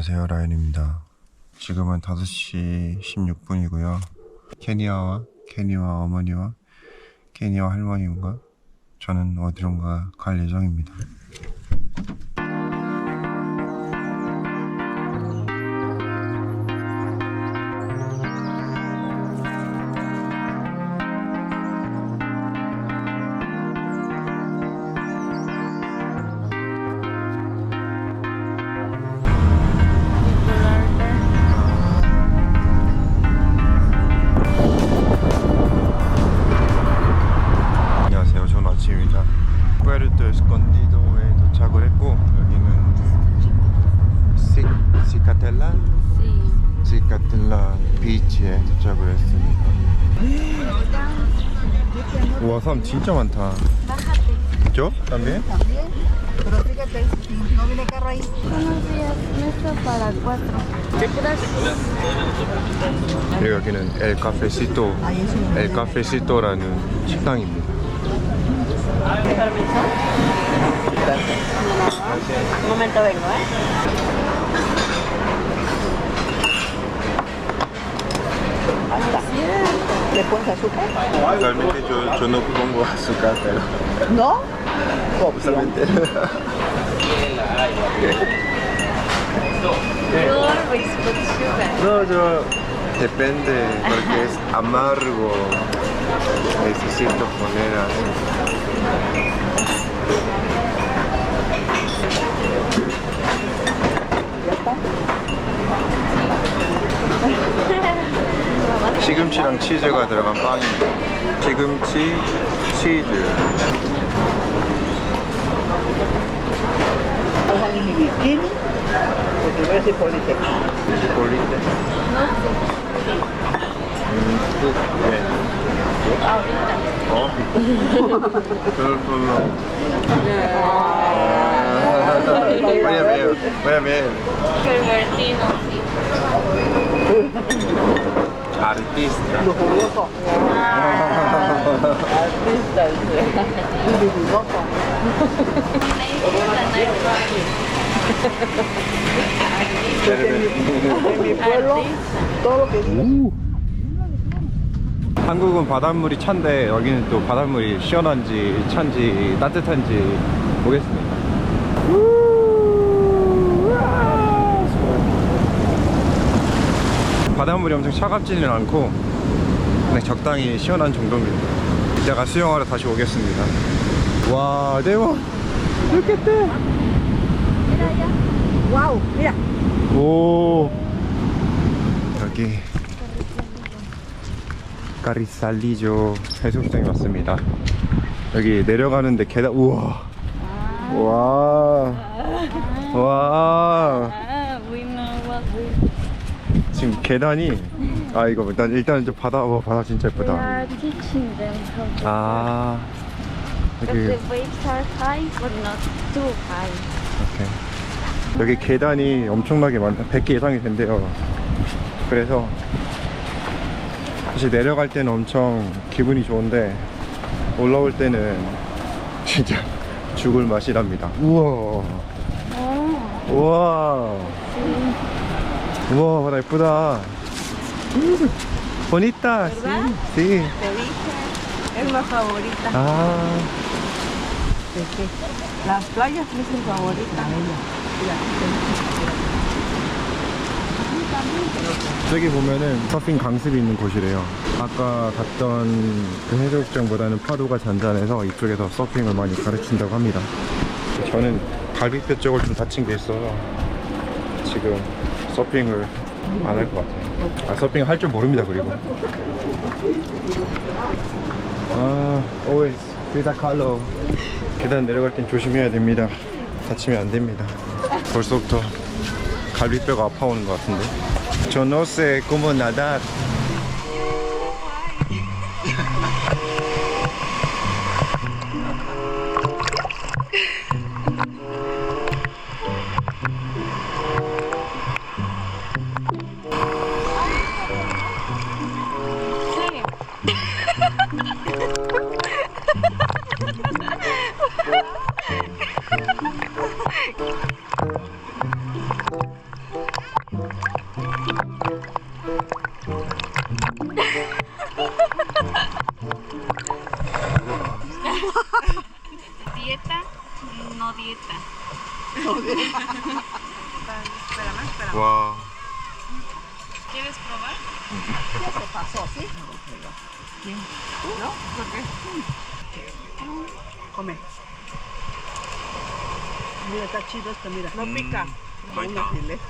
안녕하세요, 라연입니다. 지금은 5시 16분이고요 케니아와 어머니와 케니아 할머니와 저는 어디론가 갈 예정입니다. 안녕하세요, 좋은 아침입니다. 푸에르토 에스콘디도에 도착을 했고, 여기는 시카텔라 비치에 도착을 했습니다. 우와, 사람 진짜 많다. 그죠? también? Pero fíjate, no viene carro ahí. Buenos días, mesa para 4. ¿Qué gracias? 그리고 여기는 엘 카페시토라는 식당입니다. ¿Permiso? Gracias. Un momento vengo, ¿Le pones azúcar? Usualmente yo no pongo azúcar, pero ¿No? usualmente. You always put sugar. No, yo depende, porque es amargo. Necesito poner así. ¿Ya está? 시금치랑 치즈가 들어간 빵입니다. 시금치, 치즈. ¿Algo en mi bikini? Porque voy a hacer polite. 폴리테. 네. 어? 별로. 왜냐면 Pervertido, sí. artista. Lujuroso. Artista, dice. Lujuroso. Porque en mi pueblo, todo lo que digo. 한국은 바닷물이 찬데 여기는 또 바닷물이 시원한지 찬지 따뜻한지 보겠습니다. 바닷물이 엄청 차갑지는 않고 그냥 적당히 시원한 정도입니다. 이따가 수영하러 다시 오겠습니다. 와, 대박! 이렇게 Wow, mira. 오, 여기 까리살리조 해수욕장에 왔습니다. 여기 내려가는데 계단, 우와, 와, 와, We know what we 지금 계단이, 아 이거 일단 좀 바다, 와 바다 진짜 예쁘다. are teaching them how to 아, But 여기 the waves are high, but not too high. 오케이. 여기 계단이 엄청나게 많다. 100개 이상이 된대요. 그래서 사실 내려갈 때는 엄청 기분이 좋은데 올라올 때는 진짜 죽을 맛이랍니다. 우와, Oh, 우와, 우와, 바다 예쁘다. bonita, sí, sí. Te dije, es la favorita. 아, Las playas es su favorita. 저기 보면은 서핑 강습이 있는 곳이래요. 아까 갔던 그 해수욕장보다는 파도가 잔잔해서 이쪽에서 서핑을 많이 가르친다고 합니다. 저는 갈비뼈 쪽을 좀 다친 게 있어서 지금 서핑을 안 할 것 같아요. 아, 서핑 할 줄 모릅니다. 그리고 always with a color. 계단 내려갈 땐 조심해야 됩니다. 다치면 안 됩니다. 벌써부터 갈비뼈가 아파오는 것 같은데. Yo no sé cómo nadar. Dieta, no dieta. 와. ¿Quieres probar? ¿Qué se pasó, sí? ¿No? ¿Por qué? Come. Mira, está chido esto, mira. No pica. Una filete.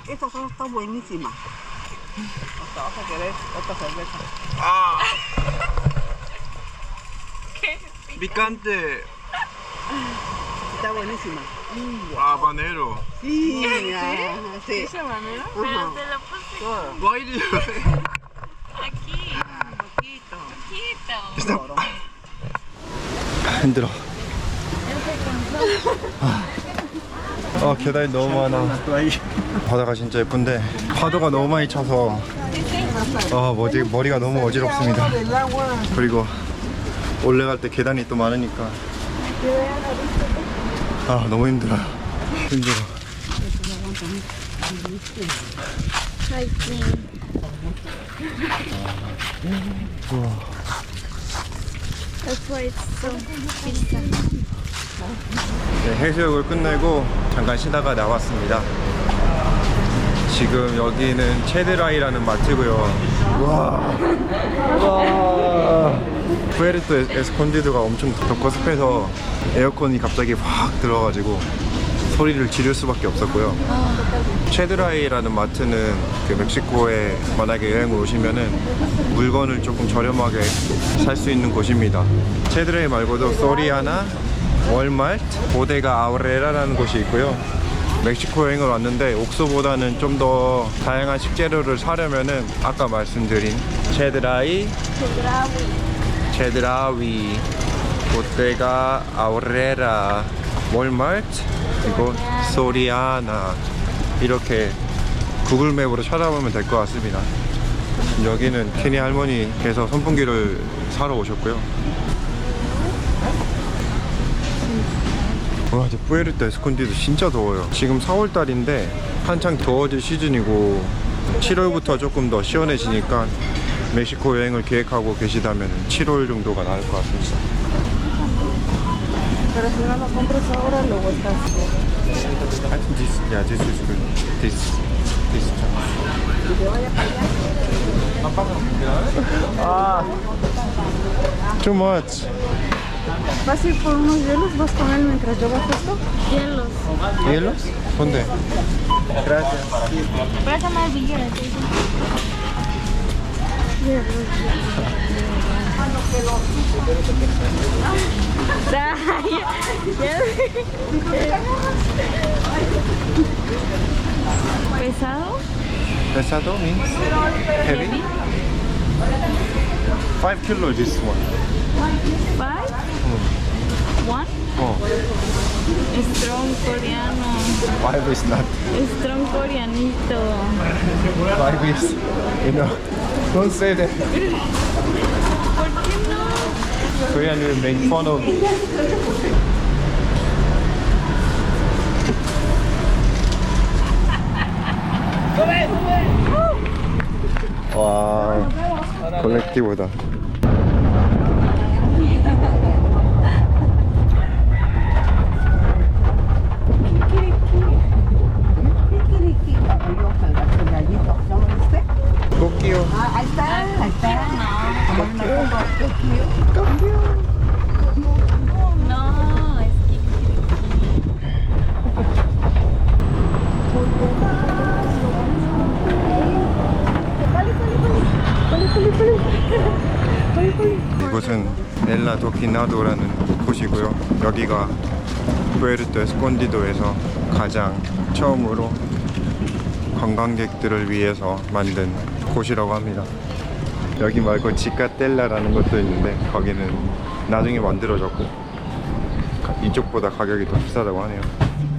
Esta salsa está buenísima. Hasta vas a querer otra cerveza. Picante. Está buenísima. Habanero. Sí, sí. ¿Esa manera? Ajá. Pero te lo puse Why do you... aquí. Poquito. Poquito. 힘들어. 계단이 너무 많아. 바다가 진짜 예쁜데 파도가 너무 많이 차서 머리가 너무 어지럽습니다. 그리고 올라갈 때 계단이 또 많으니까 너무 힘들어. That's why it's so pizza. 네, 해수욕을 끝내고 잠깐 쉬다가 나왔습니다. 지금 여기는 체드라이라는 마트고요. 와. 푸에르토 에스콘디도가 엄청 덥고 습해서 에어컨이 갑자기 확 들어가지고 소리를 지를 수밖에 없었고요. 체드라이라는 마트는 그 멕시코에 만약에 여행을 오시면은 물건을 조금 저렴하게 살 수 있는 곳입니다. 체드라이 말고도 소리아나, 월마트, 보데가 아우레라라는 곳이 있고요. 멕시코 여행을 왔는데 옥소보다는 좀 더 다양한 식재료를 사려면은 아까 말씀드린 체드라이, 보데가 아우레라, 월마트, 그리고 소리아나 이렇게 구글맵으로 찾아보면 될 것 같습니다. 여기는 케니 할머니께서 선풍기를 사러 오셨고요. 와, 이제 푸에르토 에스콘디도 진짜 더워요. 지금 4월달인데 한창 더워질 시즌이고 7월부터 조금 더 시원해지니까 멕시코 여행을 계획하고 계시다면 7월 정도가 나을 것 같습니다. Pero si no lo compras ahora, lo botas. I think this is good. This too much. ¿Vas a ir por unos hielos? ¿Vas con él mientras yo bajo esto? Hielos. ¿Hielos? ¿Dónde? Gracias. Préstame el billete. ¿Pesado? Pesado means heavy. 5 kilo this one. 5? 1? Oh, Strong coreano. 5 is not. Strong coreanito. 5 is, don't say that. ¿Por qué no? Korean will make fun of me. 와, 콜렉티브다. 토끼요. Ahí está, ahí está. No, es 이곳은 엘라 도키나도라는 곳이고요. 여기가 푸에르토 에스콘디도에서 가장 처음으로 관광객들을 위해서 만든 곳이라고 합니다. 여기 말고 지카텔라라는 것도 있는데 거기는 나중에 만들어졌고 이쪽보다 가격이 더 비싸다고 하네요.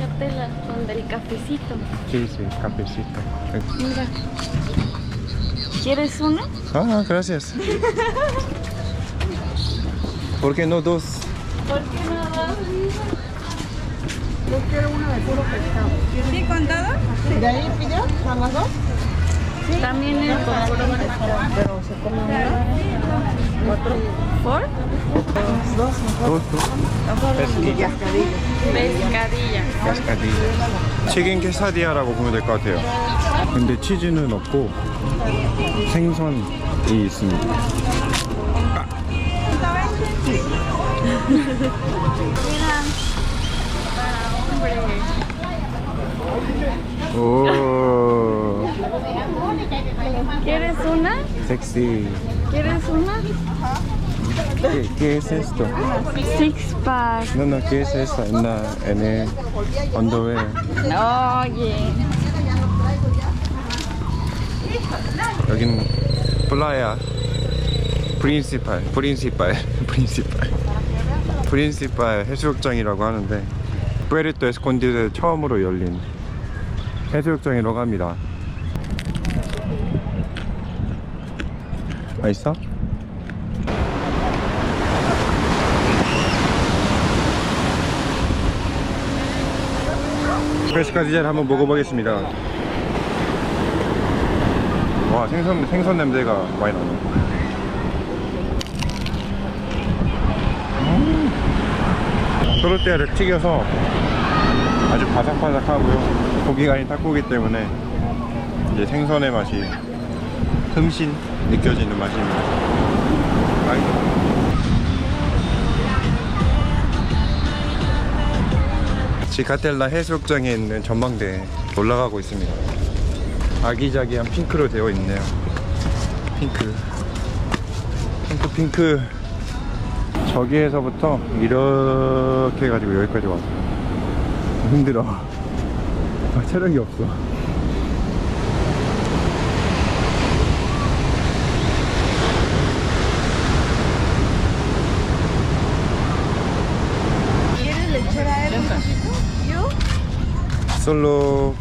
Catela, donde el cafecito. Sí, sí, cafecito. Mira. ¿Quieres uno? Ah, gracias. ¿Por qué no dos? ¿Por qué no das? Yo quiero una de puro pescado. ¿Sí, contado? ¿De ahí pidió? ¿Son las dos? También el con puro pescado. Pero se come uno. ¿Otro? ¿Por? pesquilla. Pescadilla. 까스카디. 튀긴 케사디아라고 보면 될 것 같아요. 근데 치즈는 없고 생선이 있습니다. 오, ¿Quieres una? 섹시. ¿Quieres una? ¿Qué es esto? Six pack. No, no, ¿qué es esto? En el underwear. Oye. 여기는 플라야 프린시팔 해수욕장이라고 하는데 푸에르토 에스콘디드에 처음으로 열린 해수욕장이라고 합니다. 맛있어? 페스카디자를 한번 먹어보겠습니다. 와, 생선 냄새가 많이 나네. 토르띠아를 튀겨서 아주 바삭바삭하고요. 고기가 아닌 닭고기 때문에 이제 생선의 맛이 흠씬 느껴지는 맛입니다. 맛있어. 지카텔라 해수욕장에 있는 전망대에 올라가고 있습니다. 아기자기한 핑크로 되어 있네요. 핑크. 저기에서부터 이렇게 해가지고 여기까지 와서 힘들어. 체력이 없어. ¿Quieres lechera a él? ¿Yo? 솔로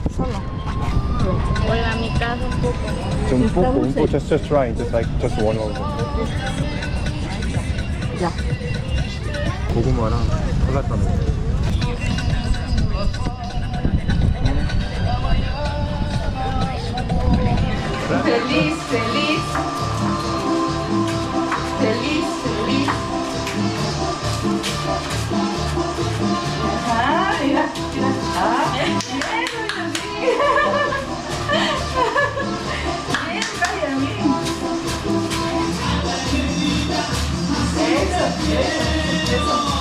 Hola, mi casa un poco. 좀 뽑고 just try just one of them. Ya. 고구마랑 콜라따 먹어. Feliz. Ah, mira. Ah, bien, Eso.